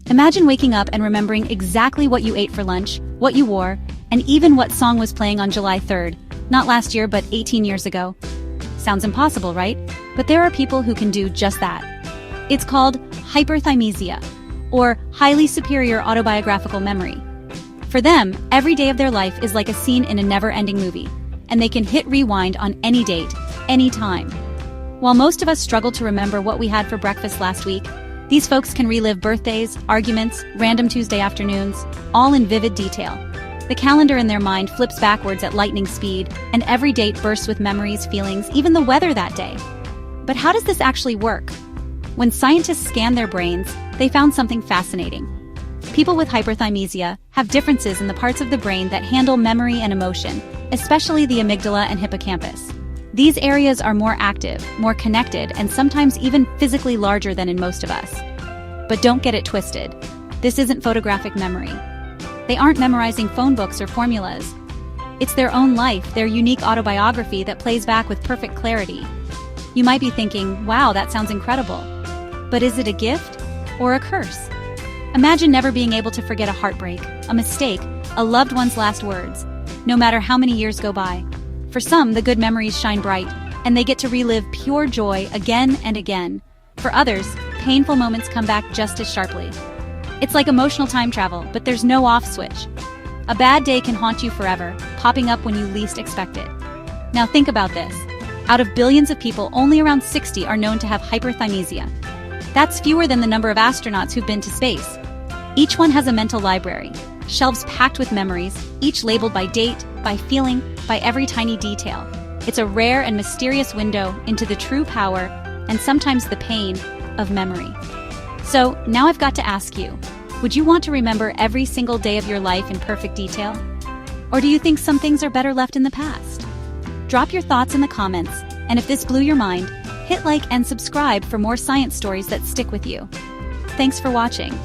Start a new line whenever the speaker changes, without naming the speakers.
Imagine waking up and remembering exactly what you ate for lunch, what you wore, and even what song was playing on July 3rd, not last year but 18 years ago. Sounds impossible, right? But there are people who can do just that. It's called hyperthymesia, or highly superior autobiographical memory. For them, every day of their life is like a scene in a never-ending movie, and they can hit rewind on any date, any time. While most of us struggle to remember what we had for breakfast last week, these folks can relive birthdays, arguments, random Tuesday afternoons, all in vivid detail. The calendar in their mind flips backwards at lightning speed, and every date bursts with memories, feelings, even the weather that day. But how does this actually work? When scientists scanned their brains, they found something fascinating. People with hyperthymesia have differences in the parts of the brain that handle memory and emotion, especially the amygdala and hippocampus. These areas are more active, more connected, and sometimes even physically larger than in most of us. But don't get it twisted. This isn't photographic memory. They aren't memorizing phone books or formulas. It's their own life, their unique autobiography that plays back with perfect clarity. You might be thinking, wow, that sounds incredible. But is it a gift or a curse? Imagine never being able to forget a heartbreak, a mistake, a loved one's last words, no matter how many years go by. For some, the good memories shine bright, and they get to relive pure joy again and again. For others, painful moments come back just as sharply. It's like emotional time travel, but there's no off switch. A bad day can haunt you forever, popping up when you least expect it. Now think about this. Out of billions of people, only around 60 are known to have hyperthymesia. That's fewer than the number of astronauts who've been to space. Each one has a mental library, shelves packed with memories, each labeled by date, by feeling, by every tiny detail. It's a rare and mysterious window into the true power, and sometimes the pain, of memory. So, now I've got to ask you, would you want to remember every single day of your life in perfect detail? Or do you think some things are better left in the past? Drop your thoughts in the comments, and if this blew your mind, hit like and subscribe for more science stories that stick with you. Thanks for watching.